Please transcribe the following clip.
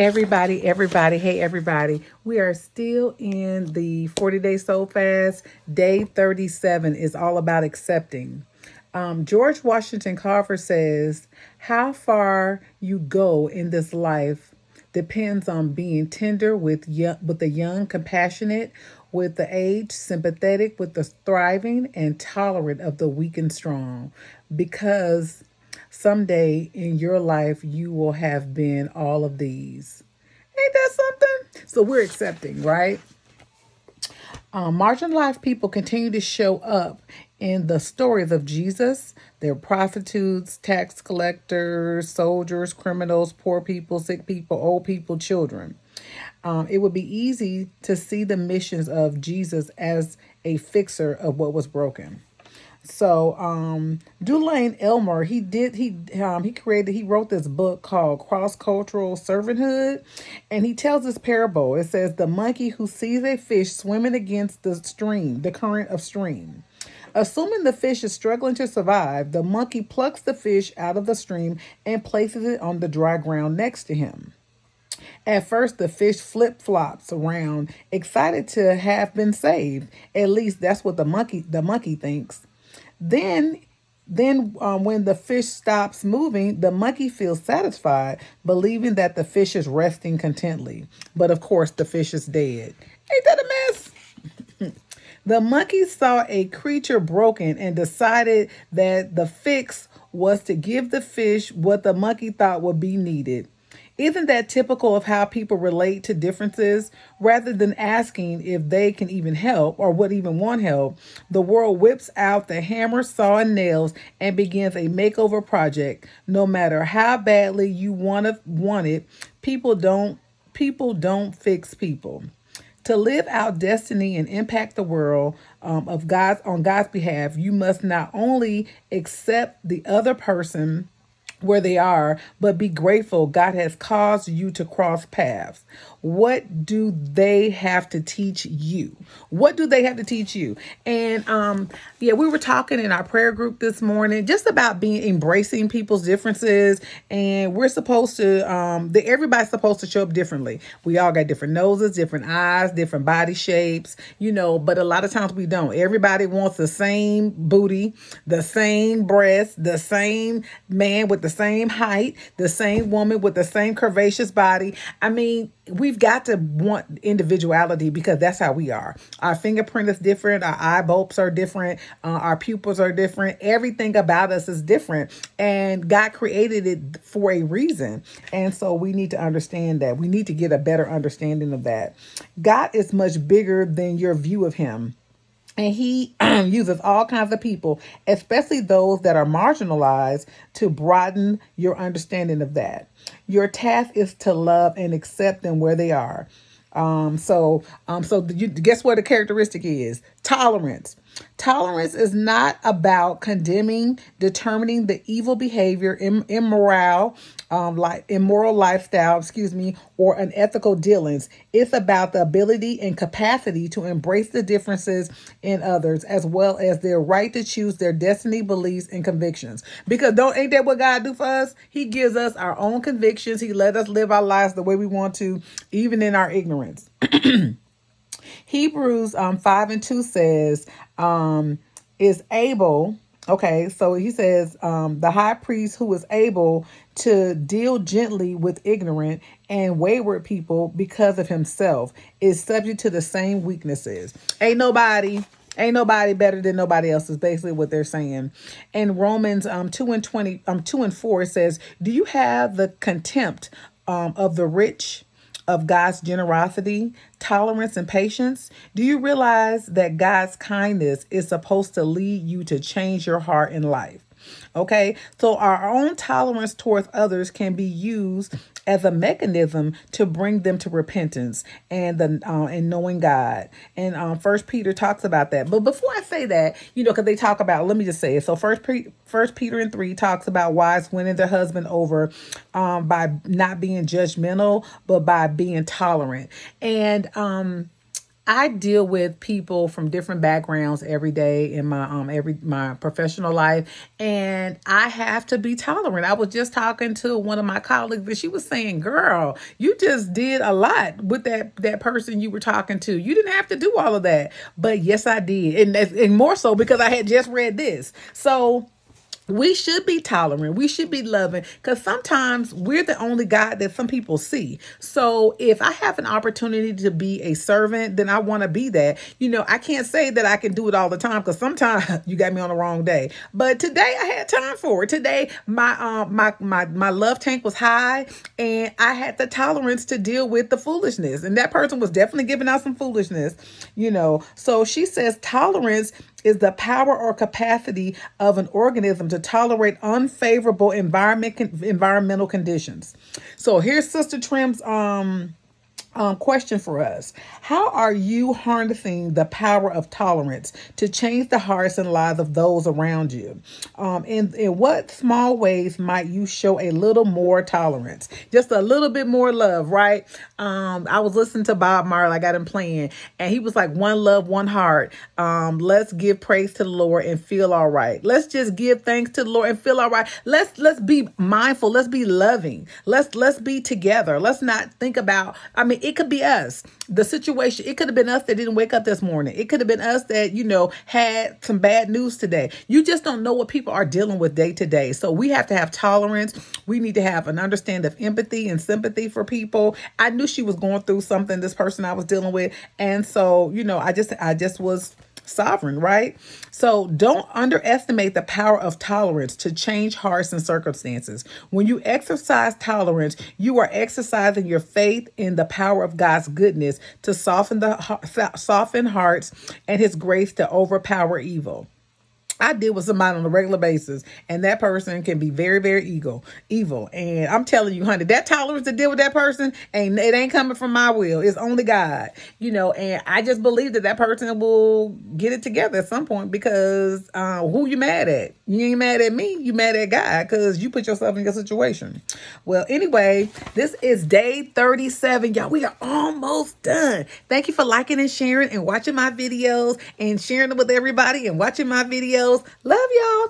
Hey, everybody. We are still in the 40-day soul fast. Day 37 is all about accepting. George Washington Carver says, how far you go in this life depends on being tender with the young, compassionate with the aged, sympathetic with the thriving, and tolerant of the weak and strong. Because someday in your life, you will have been all of these. Ain't that something? So we're accepting, right? Marginalized people continue to show up in the stories of Jesus. They're prostitutes, tax collectors, soldiers, criminals, poor people, sick people, old people, children. It would be easy to see the missions of Jesus as a fixer of what was broken. So Dulane Elmer, he wrote this book called Cross Cultural Servanthood, and he tells this parable. It says the monkey who sees a fish swimming against the current of stream. Assuming the fish is struggling to survive, the monkey plucks the fish out of the stream and places it on the dry ground next to him. At first, the fish flip flops around, excited to have been saved. At least that's what the monkey thinks. Then, when the fish stops moving, the monkey feels satisfied, believing that the fish is resting contently. But of course, the fish is dead. Ain't that a mess? The monkey saw a creature broken and decided that the fix was to give the fish what the monkey thought would be needed. Isn't that typical of how people relate to differences? Rather than asking if they can even help or would even want help, the world whips out the hammer, saw, and nails and begins a makeover project. No matter how badly you want it, people don't fix people. To live out destiny and impact the world of God's on God's behalf, you must not only accept the other person where they are, but be grateful God has caused you to cross paths. What do they have to teach you? What do they have to teach you? And yeah, we were talking in our prayer group this morning just about being embracing people's differences, and we're supposed to everybody's supposed to show up differently. We all got different noses, different eyes, different body shapes, but a lot of times we don't. Everybody wants the same booty, the same breast, the same man with the same height, the same woman with the same curvaceous body. I mean, we've got to want individuality because that's how we are. Our fingerprint is different. Our eye bulbs are different. Our pupils are different. Everything about us is different. And God created it for a reason. And so we need to understand that. We need to get a better understanding of that. God is much bigger than your view of him. And he uses all kinds of people, especially those that are marginalized, to broaden your understanding of that. Your task is to love and accept them where they are. So you guess what the characteristic is? Tolerance. Tolerance is not about condemning, determining the evil behavior, immoral lifestyle, or unethical dealings. It's about the ability and capacity to embrace the differences in others, as well as their right to choose their destiny, beliefs, and convictions. Because ain't that what God do for us? He gives us our own convictions. He let us live our lives the way we want to, even in our ignorance. Hebrews 5:2 says, is able, okay, so he says, the high priest who is able to deal gently with ignorant and wayward people because of himself is subject to the same weaknesses. Ain't nobody better than nobody else is basically what they're saying. In Romans 2:4 it says, do you have the contempt of the rich, of God's generosity, tolerance, and patience? Do you realize that God's kindness is supposed to lead you to change your heart and life? Okay, so our own tolerance towards others can be used as a mechanism to bring them to repentance and knowing God. And First Peter talks about that. But before I say that, because they talk about, let me just say it. So First Peter and 3 talks about wives winning their husband over by not being judgmental, but by being tolerant. And I deal with people from different backgrounds every day in my professional life, and I have to be tolerant. I was just talking to one of my colleagues, and she was saying, "Girl, you just did a lot with that person you were talking to. You didn't have to do all of that." But yes, I did, and more so because I had just read this. So we should be tolerant. We should be loving, because sometimes we're the only God that some people see. So if I have an opportunity to be a servant, then I want to be that. I can't say that I can do it all the time, because sometimes you got me on the wrong day. But today I had time for it. Today my love tank was high, and I had the tolerance to deal with the foolishness. And that person was definitely giving out some foolishness. So she says tolerance is the power or capacity of an organism to tolerate unfavorable environmental conditions. So here's Sister Trimm's question for us. How are you harnessing the power of tolerance to change the hearts and lives of those around you? In what small ways might you show a little more tolerance? Just a little bit more love, right? I was listening to Bob Marley. I got him playing, and he was like, one love, one heart. Let's give praise to the Lord and feel all right. Let's just give thanks to the Lord and feel all right. Let's be mindful. Let's be loving. Let's be together. Let's not think about, it could be us. The situation, it could have been us that didn't wake up this morning. It could have been us that, had some bad news today. You just don't know what people are dealing with day to day. So we have to have tolerance. We need to have an understanding of empathy and sympathy for people. I knew she was going through something, this person I was dealing with. And so, I just was sovereign, right? So don't underestimate the power of tolerance to change hearts and circumstances. When you exercise tolerance, you are exercising your faith in the power of God's goodness to soften hearts and his grace to overpower evil. I deal with somebody on a regular basis, and that person can be very, very evil. And I'm telling you, honey, that tolerance to deal with that person, it ain't coming from my will. It's only God, and I just believe that person will get it together at some point, because who you mad at? You ain't mad at me. You mad at God, because you put yourself in your situation. Well, anyway, this is day 37. Y'all, we are almost done. Thank you for liking and sharing and watching my videos and sharing them with everybody and watching my videos. Love y'all.